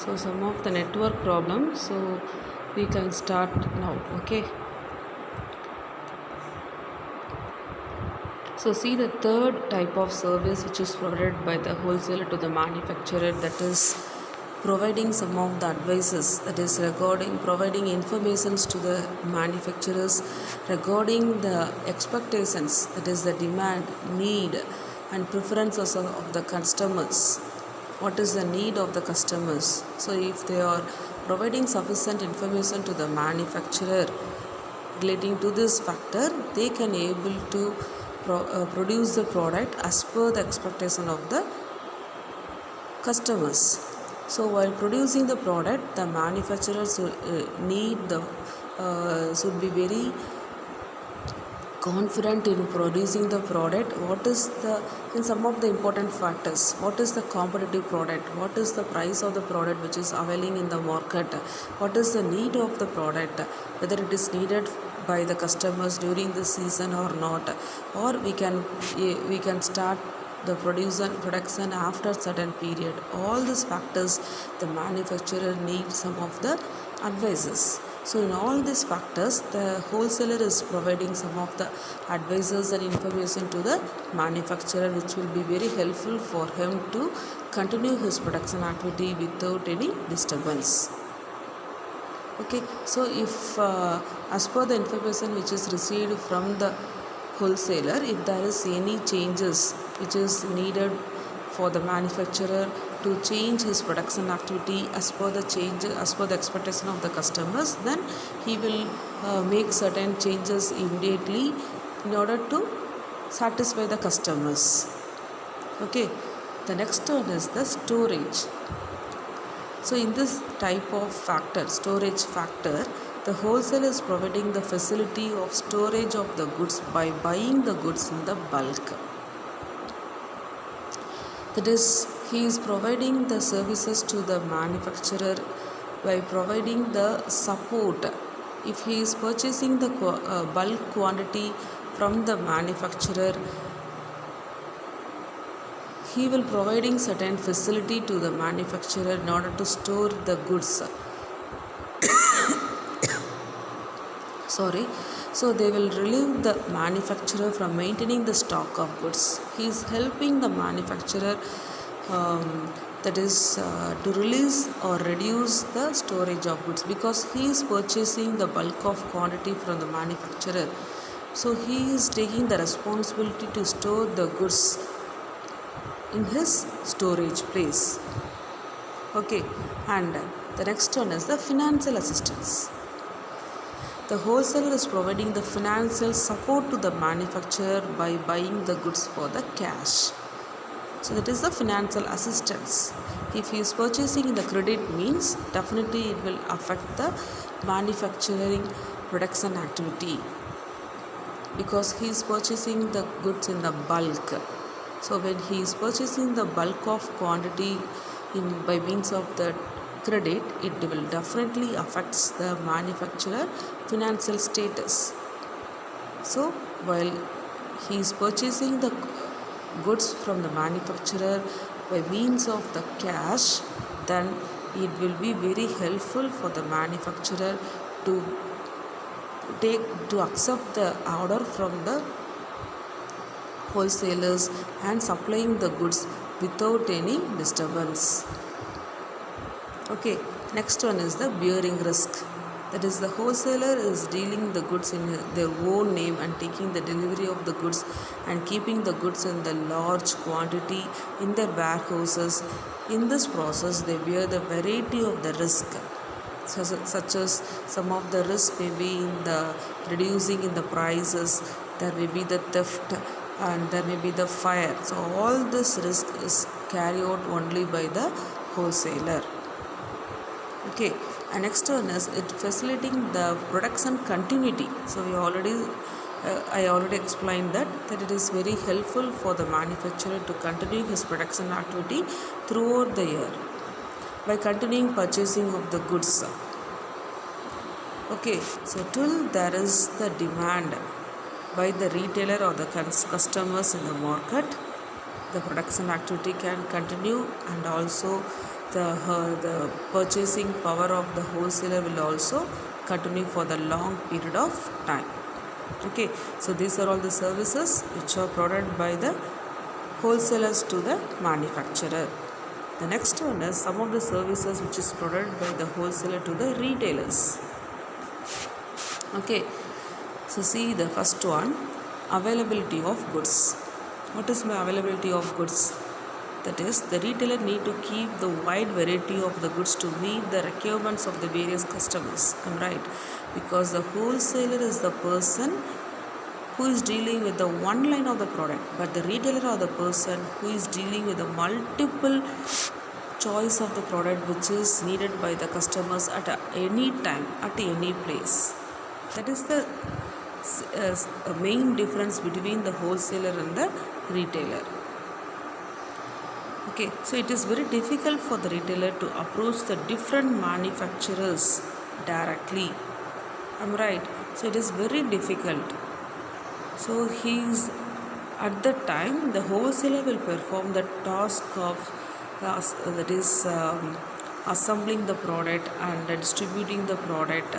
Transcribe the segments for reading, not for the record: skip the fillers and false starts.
So some of the network problems, so we can start now. Okay, so see the third type of service which is provided by the wholesaler to the manufacturer, that is providing some of the advices, that is regarding providing informations to the manufacturers regarding the expectations, that is the demand, need and preferences of the customers. What is the need of the customers? So if they are providing sufficient information to the manufacturer relating to this factor, they can able to produce the product as per the expectation of the customers. So while producing the product, the manufacturers need the should be very confident in producing the product. What is the in some of the important factors, what is the competitive product, what is the price of the product which is availing in the market, what is the need of the product, whether it is needed by the customers during the season or not, or we can start the production after certain period. All these factors the manufacturer needs some of the advices. So in all these factors, the wholesaler is providing some of the advices and information to the manufacturer, which will be very helpful for him to continue his production activity without any disturbance. Okay, so if as per the information which is received from the wholesaler, if there is any changes which is needed for the manufacturer to change his production activity as per the expectation of the customers, then he will make certain changes immediately in order to satisfy the customers. Okay, the next one is the storage. So in this type of factor, storage factor, the wholesaler is providing the facility of storage of the goods by buying the goods in the bulk. That is, he is providing the services to the manufacturer by providing the support. If he is purchasing the bulk quantity from the manufacturer, he will providing certain facility to the manufacturer in order to store the goods. So they will relieve the manufacturer from maintaining the stock of goods. He is helping the manufacturer that is to release or reduce the storage of goods, because he is purchasing the bulk of quantity from the manufacturer. So he is taking the responsibility to store the goods in his storage place. Okay, and the next one is the financial assistance. The wholesaler is providing the financial support to the manufacturer by buying the goods for the cash. So that is the financial assistance. If he is purchasing in the credit means, definitely it will affect the manufacturing production activity, because he is purchasing the goods in the bulk. So when he is purchasing the bulk of quantity by means of the credit, it will definitely affects the manufacturer financial status. So while he is purchasing the goods from the manufacturer by means of the cash, then it will be very helpful for the manufacturer to accept the order from the wholesalers and supplying the goods without any disturbance. Okay, next one is the bearing risk. That is, the wholesaler is dealing the goods in their own name and taking the delivery of the goods and keeping the goods in the large quantity in their warehouses. In this process, they bear the variety of the risk, such as some of the risk may be in the reducing in the prices, there may be the theft, and there may be the fire. So all this risk is carried out only by the wholesaler. Okay, and next one is it facilitating the production continuity. So I already explained that it is very helpful for the manufacturer to continue his production activity throughout the year by continuing purchasing of the goods. Okay, so till there is the demand by the retailer or the customers in the market, the production activity can continue, and also the purchasing power of the wholesaler will also continue for the long period of time. Okay, so these are all the services which are provided by the wholesalers to the manufacturer. The next one is some of the services which is provided by the wholesaler to the retailers. Okay, so see the first one, availability of goods. What is my availability of goods? That is, the retailer need to keep the wide variety of the goods to meet the requirements of the various customers. I'm right, because the wholesaler is the person who is dealing with the one line of the product, but the retailer or the person who is dealing with the multiple choice of the product which is needed by the customers at any time, at any place. That is the main difference between the wholesaler and the retailer. Okay, so it is very difficult for the retailer to approach the different manufacturers directly. I'm right. So it is very difficult. So he's at that time the wholesaler will perform the task of assembling the product and distributing the product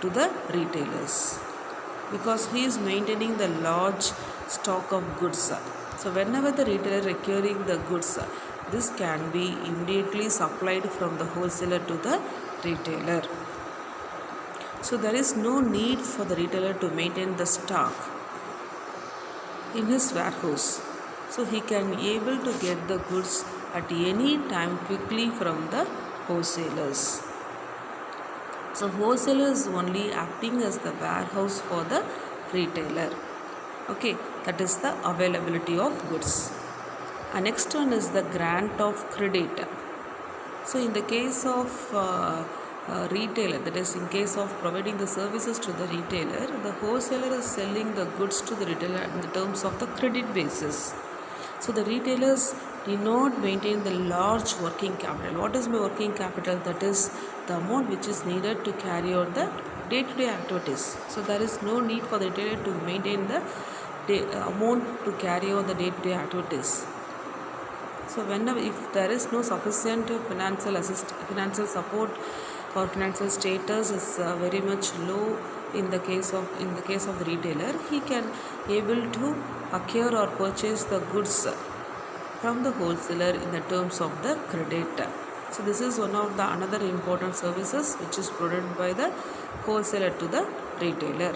to the retailers, because he is maintaining the large stock of goods. So whenever the retailer requiring the goods, this can be immediately supplied from the wholesaler to the retailer. So there is no need for the retailer to maintain the stock in his warehouse. So he can able to get the goods at any time quickly from the wholesalers. So wholesaler is only acting as the warehouse for the retailer. Okay, that is the availability of goods. And next one is the grant of credit. So in the case of retailer, that is in case of providing the services to the retailer, the wholesaler is selling the goods to the retailer in the terms of the credit basis. So the retailers do not maintain the large working capital. What is my working capital? That is the amount which is needed to carry out the day-to-day activities. So there is no need for the retailer to maintain the amount to carry out the day-to-day activities. So whenever if there is no sufficient financial support or financial status is very much low in the case of the retailer, he can able to acquire or purchase the goods from the wholesaler in the terms of the credit. So this is one of the another important services which is provided by the wholesaler to the retailer.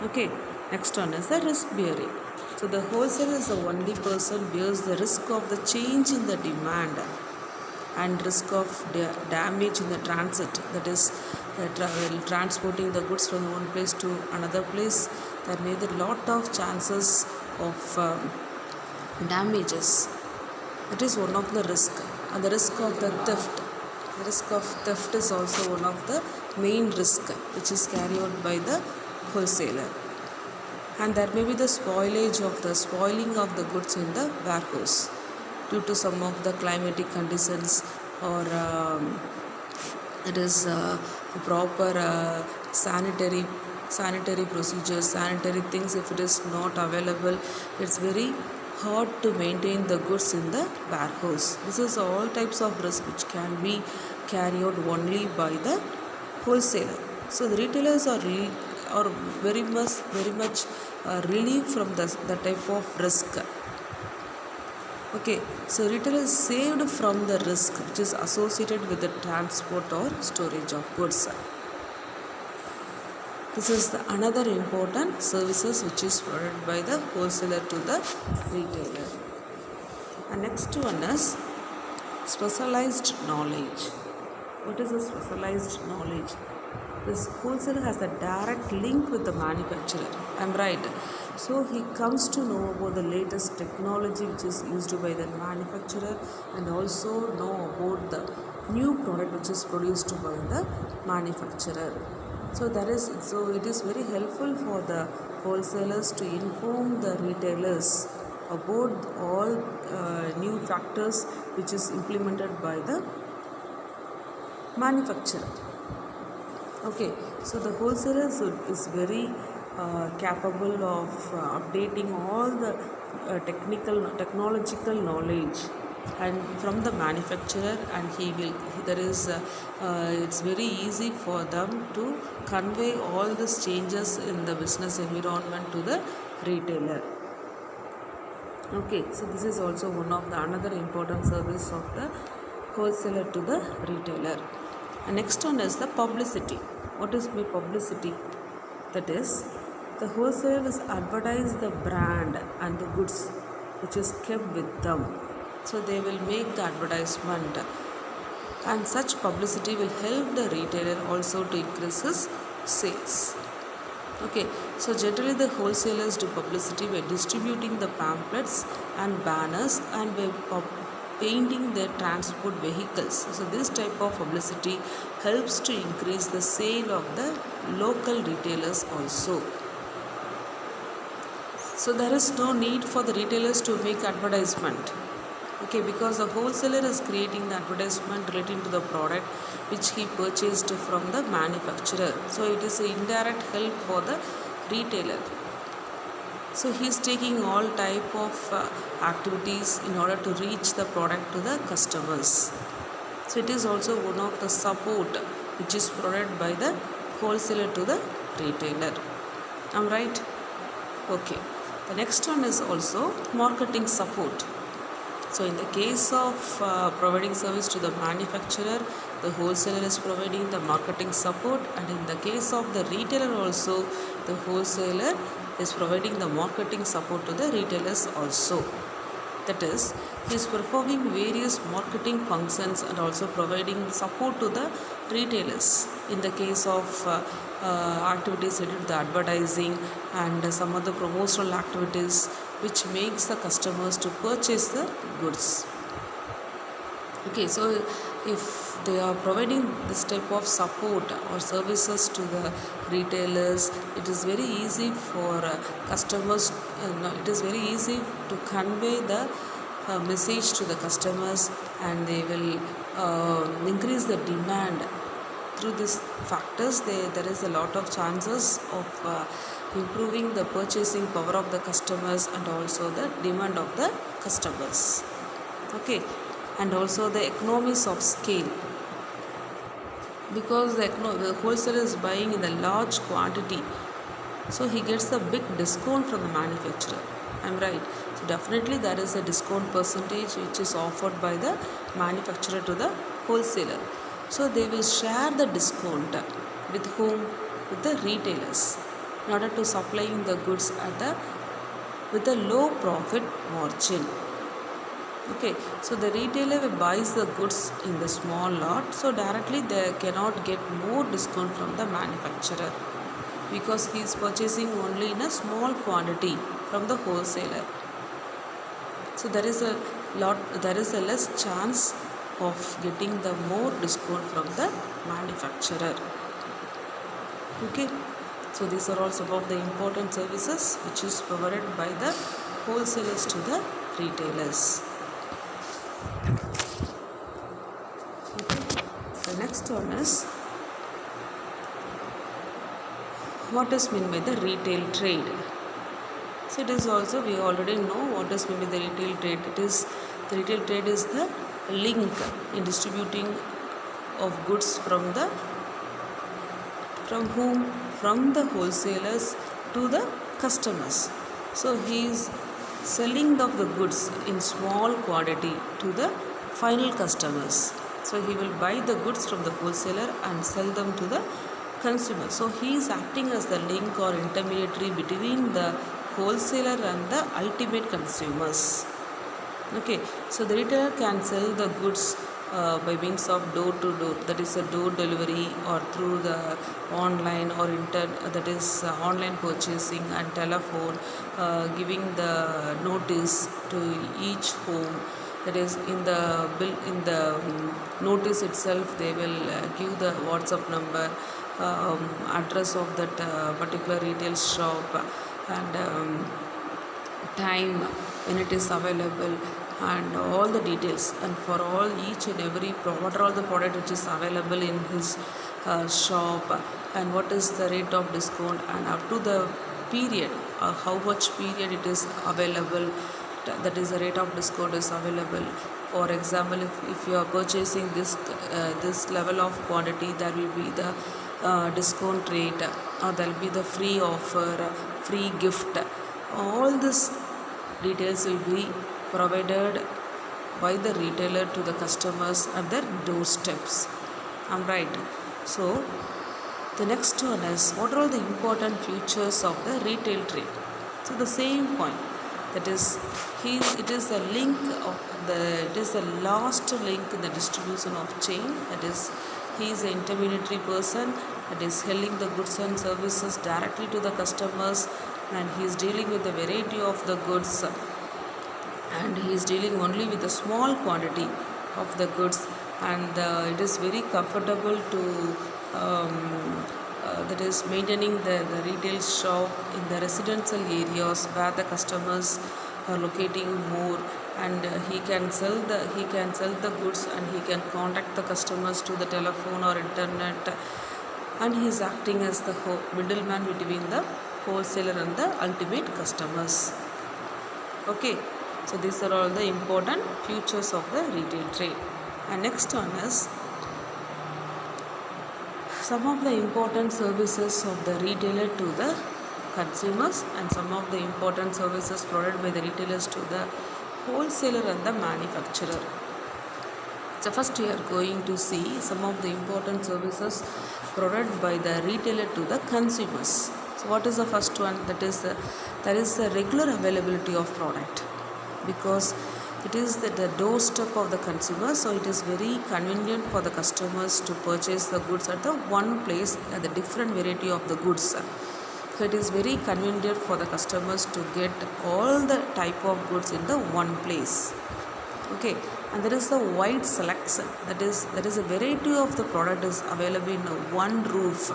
Okay, next one is the risk bearing. So the wholesaler is the only person bears the risk of the change in the demand and risk of damage in the transit. That is, transporting the goods from one place to another place. There may be a lot of chances of damages. That is one of the risk. And the risk of the theft. The risk of theft is also one of the main risk which is carried out by the wholesaler. And there may be the spoiling of the goods in the warehouse due to some of the climatic conditions, or it is proper sanitary procedures, sanitary things. If it is not available, it's very hard to maintain the goods in the warehouse. This is all types of risk which can be carried out only by the wholesaler. So the retailers are very much relieved from the type of risk. Okay, so retailer is saved from the risk which is associated with the transport or storage of goods. This is another important services which is provided by the wholesaler to the retailer. And next one is specialized knowledge. What is a specialized knowledge? This wholesaler has a direct link with the manufacturer. I'm right. So he comes to know about the latest technology which is used by the manufacturer, and also know about the new product which is produced by the manufacturer. So it is very helpful for the wholesalers to inform the retailers about all new factors which is implemented by the manufacturer. Okay, so the wholesaler is very capable of updating all the technological knowledge and from the manufacturer, and he will there is it's very easy for them to convey all these changes in the business environment to the retailer. Okay, so this is also one of the another important service of the wholesaler to the retailer. And next one is the publicity. What is my publicity? That is, the wholesaler is advertise the brand and the goods which is kept with them. So they will make the advertisement, and such publicity will help the retailer also to increase his sales. Okay, so generally the wholesalers do publicity by distributing the pamphlets and banners and by painting their transport vehicles. So this type of publicity helps to increase the sale of the local retailers also. So there is no need for the retailers to make advertisement. Okay, because the wholesaler is creating the advertisement relating to the product which he purchased from the manufacturer. So it is an indirect help for the retailer. So he is taking all type of activities in order to reach the product to the customers. So it is also one of the support which is provided by the wholesaler to the retailer. Am I right? Okay. The next one is also marketing support. So in the case of providing service to the manufacturer, the wholesaler is providing the marketing support, and in the case of the retailer also, the wholesaler is providing the marketing support to the retailers also. That is, he is performing various marketing functions and also providing support to the retailers in the case of activities related to the advertising and some other promotional activities which makes the customers to purchase the goods. Okay, so if they are providing this type of support or services to the retailers, it is very easy for customers, it is very easy to convey the message to the customers, and they will increase the demand. Through these factors, there is a lot of chances of improving the purchasing power of the customers and also the demand of the customers. Okay, and also the economies of scale, because the wholesaler is buying in a large quantity, so he gets a big discount from the manufacturer. I'm right. So definitely there is a discount percentage which is offered by the manufacturer to the wholesaler. So they will share the discount with whom? With the retailers, in order to supplying the goods with a low profit margin. Okay, so the retailer buys the goods in the small lot, so directly they cannot get more discount from the manufacturer, because he is purchasing only in a small quantity from the wholesaler. So there is a less chance of getting the more discount from the manufacturer. Okay, so these are all some of the important services which is provided by the wholesalers to the retailers. Okay. The next one is, what is meant by the retail trade? So it is also, we already know what is meant by the retail trade. The retail trade is the link in distributing of goods from whom? From the wholesalers to the customers. So he is selling of the goods in small quantity to the final customers. So he will buy the goods from the wholesaler and sell them to the consumer. So he is acting as the link or intermediary between the wholesaler and the ultimate consumers. Okay, so the retailer can sell the goods by means of door to door, that is a door delivery, or through the online or that is online purchasing and telephone, giving the notice to each home. That is in the notice itself they will give the WhatsApp number, address of that particular retail shop, and time when it is available, and all the details, and for all each and every what are all the product which is available in his shop, and what is the rate of discount, and up to the period, how much period it is available, that is the rate of discount is available For example, if you are purchasing this level of quantity, there will be the discount rate, or there will be the free offer, free gift. All this details will be provided by the retailer to the customers at their doorsteps. I'm right. So the next one is, what are all the important features of the retail trade? So the same point, that is, it is the link of it is the last link in the distribution of chain. That is, he is an intermediary person that is selling the goods and services directly to the customers, and he is dealing with the variety of the goods, and he is dealing only with a small quantity of the goods, and it is very comfortable to that is maintaining the retail shop in the residential areas where the customers are locating more, and he can sell the goods, and he can contact the customers to the telephone or internet, and he is acting as the middleman between the wholesaler and the ultimate customers. Okay, so these are all the important features of the retail trade. And next one is some of the important services of the retailer to the consumers, and some of the important services provided by the retailers to the wholesaler and the manufacturer. So first we are going to see some of the important services provided by the retailer to the consumers. So what is the first one? That is the regular availability of product, because it is the doorstep of the consumer, so it is very convenient for the customers to purchase the goods at the one place, at the different variety of the goods. So it is very convenient for the customers to get all the type of goods in the one place. Okay, and there is the wide selection, that is a variety of the product is available in one roof.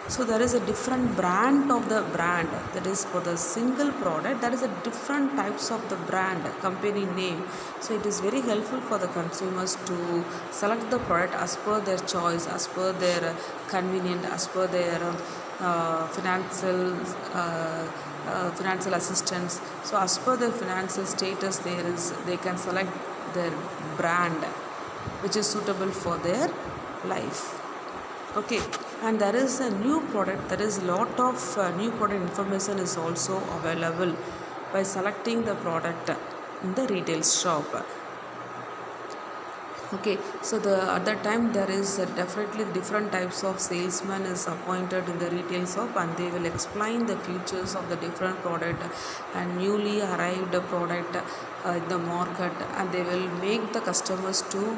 So there is a different brand of the brand, that is for the single product there is a different types of the brand company name. So it is very helpful for the consumers to select the product as per their choice, as per their convenient, as per their financial assistance. So as per their financial status, they can select their brand which is suitable for their life. Okay, and there is a new product, there is a lot of new product information is also available by selecting the product in the retail shop. Okay, so at that time there is definitely different types of salesmen is appointed in the retail shop, and they will explain the features of the different product and newly arrived product in the market, and they will make the customers to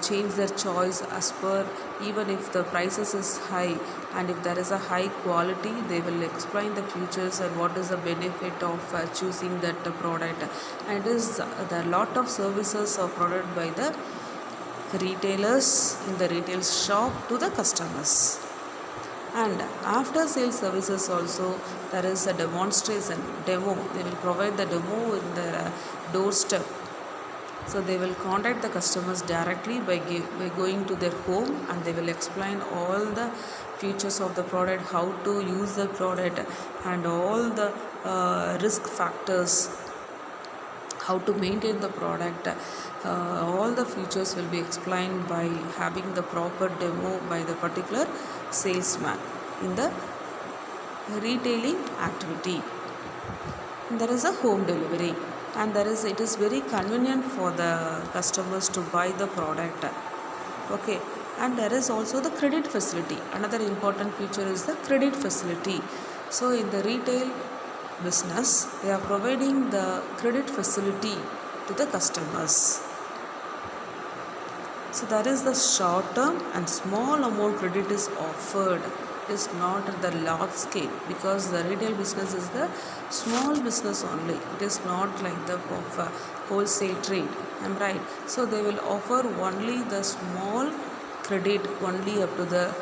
change their choice as per, even if the prices is high, and if there is a high quality, they will explain the features and what is the benefit of choosing that product. And it is the lot of services are provided by the retailers in the retail shop to the customers. And after sales services also, there is a demonstration demo. They will provide the demo in the doorstep. So they will contact the customers directly by going to their home, and they will explain all the features of the product, how to use the product, and all the risk factors, how to maintain the product. All the features will be explained by having the proper demo by the particular salesman in the retailing activity. And there is a home delivery, and it is very convenient for the customers to buy the product. Okay, and there is also the credit facility. Another important feature is the credit facility. So in the retail business, they are providing the credit facility to the customers. So there is the short term and small amount credit is offered. It is not at the large scale, because the retail business is the small business only. It is not like the of wholesale trade. I'm right. So they will offer only the small credit only up to the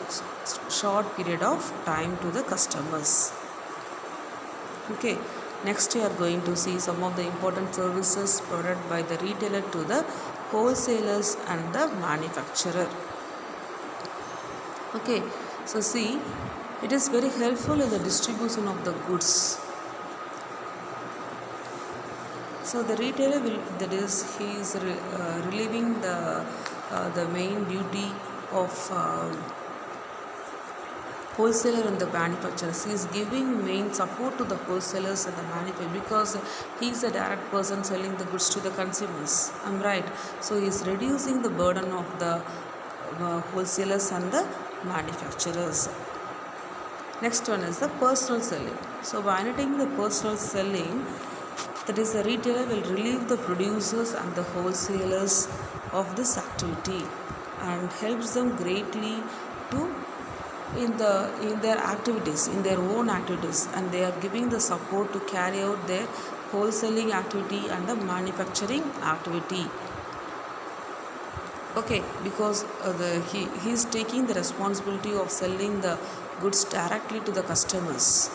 short period of time to the customers. Okay, next we are going to see some of the important services provided by the retailer to the wholesalers and the manufacturer. Okay, so see, it is very helpful in the distribution of the goods. So the retailer will, that is, he is relieving the main duty of wholesaler and the manufacturers. He is giving main support to the wholesalers and the manufacturers because he is the direct person selling the goods to the consumers. I'm right. So he is reducing the burden of the wholesalers and the manufacturers. Next one is the personal selling. So by undertaking the personal selling, that is, the retailer will relieve the producers and the wholesalers of this activity and helps them greatly to in their activities, in their own activities, and they are giving the support to carry out their wholesaling activity and the manufacturing activity. Okay, because he is taking the responsibility of selling the goods directly to the customers.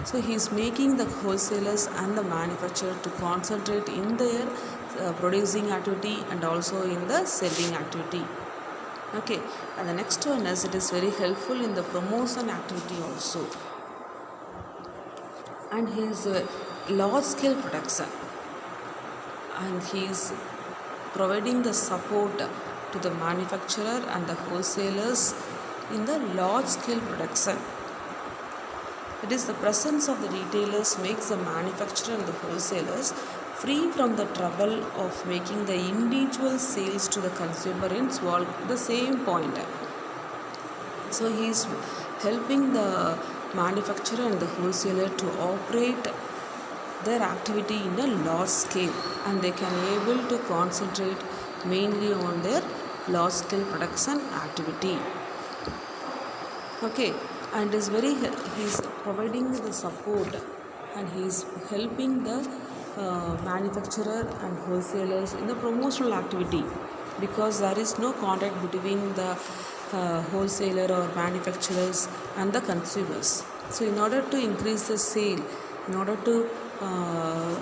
So he is making the wholesalers and the manufacturer to concentrate in their producing activity and also in the selling activity. Okay, and the next one is, it is very helpful in the promotion activity also, and he is large scale production, and he is providing the support to the manufacturer and the wholesalers in the large scale production. It is the presence of the retailers makes the manufacturer and the wholesalers free from the trouble of making the individual sales to the consumer in the same point. So he is helping the manufacturer and the wholesaler to operate their activity in a large scale, and they can able to concentrate mainly on their large scale production activity. Okay, and is very he is providing the support, and he is helping the manufacturer and wholesalers in the promotional activity, because there is no contact between the wholesaler or manufacturers and the consumers. So in order to increase the sale, in order to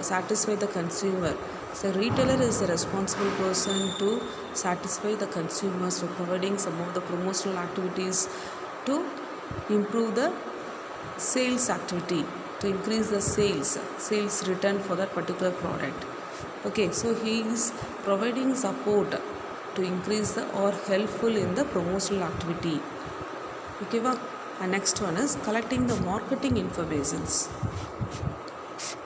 satisfy the consumer, so retailer is the responsible person to satisfy the consumers for providing some of the promotional activities to improve the sales activity, to increase the sales return for that particular product. Okay, so he is providing support to increase the or helpful in the promotional activity. Okay, and next one is collecting the marketing informations.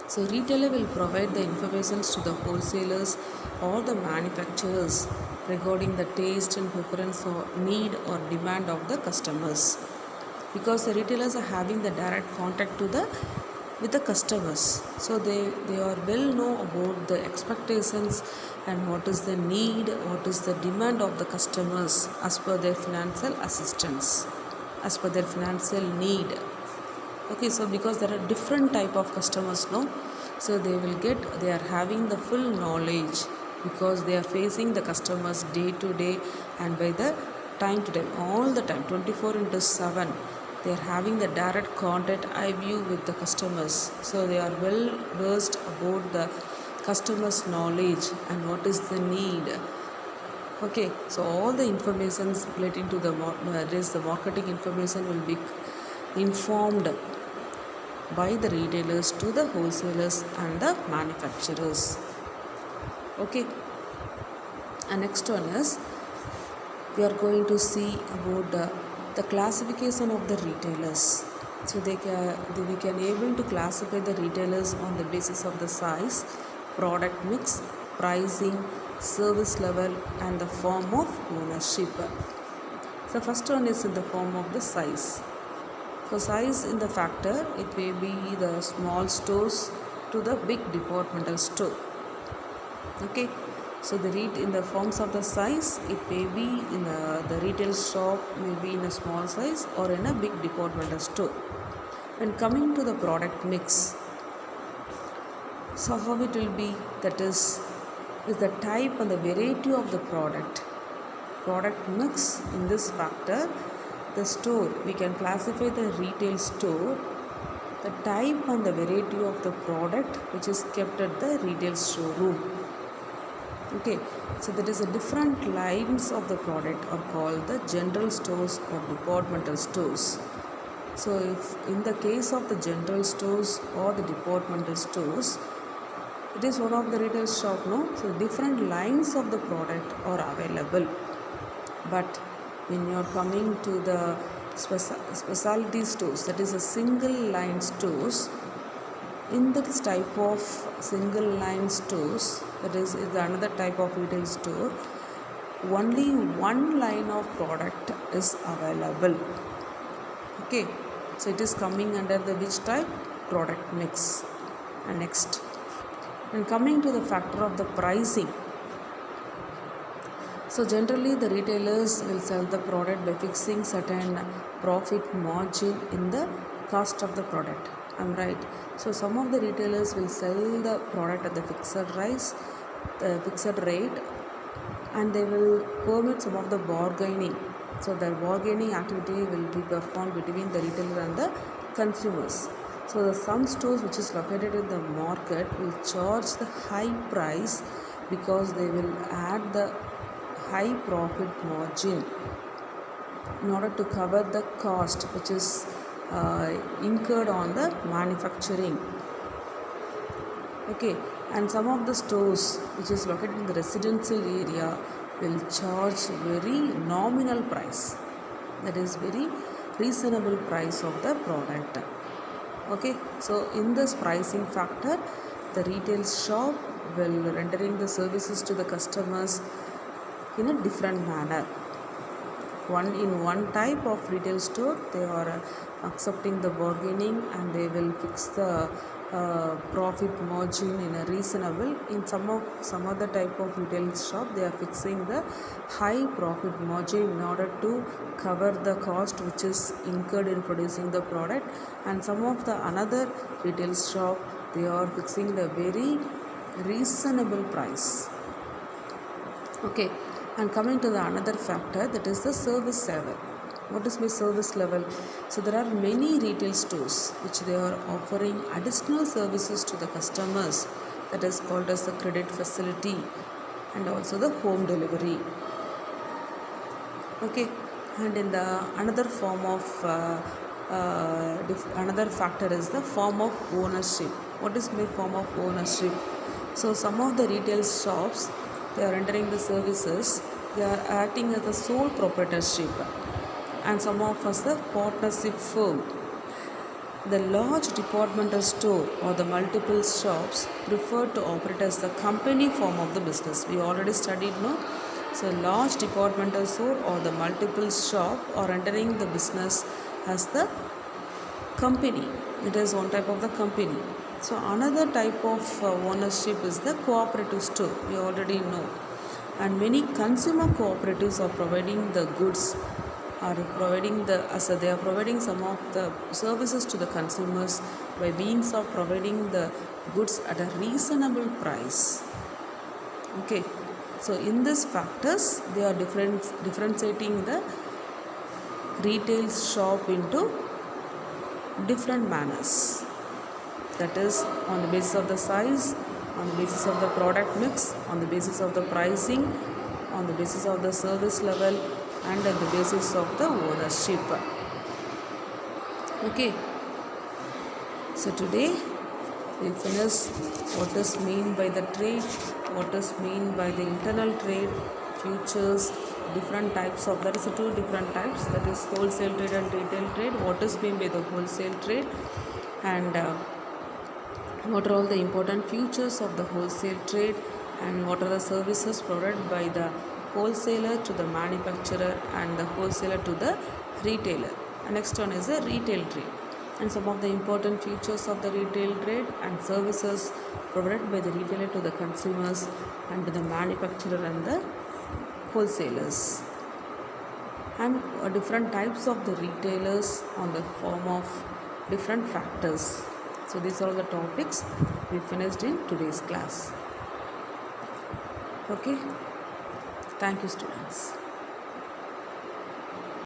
So retailer will provide the informations to the wholesalers or the manufacturers regarding the taste and preference or need or demand of the customers, because the retailers are having the direct contact with the customers, so they are well know about the expectations and what is the need, what is the demand of the customers as per their financial assistance, as per their financial need. Okay, so because there are different type of customers, no, so they are having the full knowledge, because they are facing the customers day to day and by the time to time, all the time, 24/7. They are having the direct contact eye view with the customers, so they are well versed about the customers knowledge and what is the need. Okay, so all the informations relating to the marketing information will be informed by the retailers to the wholesalers and the manufacturers. Okay, and next one is, we are going to see about the classification of the retailers. So we can able to classify the retailers on the basis of the size, product mix, pricing, service level, and the form of ownership. So first one is in the form of the size. So size in the factor, it may be the small stores to the big departmental store. Okay, so in the forms of the size, it may be in the retail shop, maybe in a small size or in a big departmental store. When coming to the product mix, so how it will be, that is the type and the variety of the product mix. In this factor, the store, we can classify the retail store, the type and the variety of the product which is kept at the retail showroom. Okay, so there is a different lines of the product are called the general stores or departmental stores. So if in the case of the general stores or the departmental stores, It is one of the retail shop, no? So different lines of the product are available. But when you are coming to the specialty stores, that is a single line stores, in this type of single line stores, that is another type of retail store, only one line of product is available. Okay, so it is coming under the which type? Product mix. And next, and coming to the factor of the pricing. So generally the retailers will sell the product by fixing certain profit margin in the cost of the product. I'm right. So some of the retailers will sell the product at the fixed rate, and they will permit some of the bargaining. So the bargaining activity will be performed between the retailer and the consumers. So some stores which is located in the market will charge the high price because they will add the high profit margin in order to cover the cost which is incurred on the manufacturing. Okay, and some of the stores which is located in the residential area will charge very nominal price, that is very reasonable price of the product. Okay, so in this pricing factor, the retail shop will rendering the services to the customers in a different manner. One type of retail store, they are accepting the bargaining and they will fix the profit margin in a reasonable. In some other type of retail shop, they are fixing the high profit margin in order to cover the cost which is incurred in producing the product. And some of the another retail shop, they are fixing the very reasonable price. Okay, and coming to the another factor, that is the service level. What is my service level? So there are many retail stores which they are offering additional services to the customers, that is called as the credit facility and also the home delivery. Okay, and in the another form of another factor is the form of ownership. What is my form of ownership? So some of the retail shops, they are rendering the services, they are acting as the sole proprietorship, and some of us the partnership firm. The large departmental store or the multiple shops prefer to operate as the company form of the business. We already studied, no? So large departmental store or the multiple shop are entering the business as the company. It is one type of the company. So another type of ownership is the cooperative store. We already know. And many consumer cooperatives are providing the goods, are providing they are providing some of the services to the consumers by means of providing the goods at a reasonable price. Okay, so in these factors, they are differentiating the retail shop into different manners. That is on the basis of the size, on the basis of the product mix, on the basis of the pricing, on the basis of the service level, and on the basis of the ownership. Okay, so today we finish what is mean by the trade, what is mean by the internal trade, futures, different types of, that is the two different types, that is wholesale trade and retail trade. What is mean by the wholesale trade, and what are all the important features of the wholesale trade, and what are the services provided by the wholesaler to the manufacturer and the wholesaler to the retailer. And next one is the retail trade, and some of the important features of the retail trade and services provided by the retailer to the consumers and to the manufacturer and the wholesalers, and different types of the retailers on the form of different factors. So these are all the topics we finished in today's class. Okay, thank you students.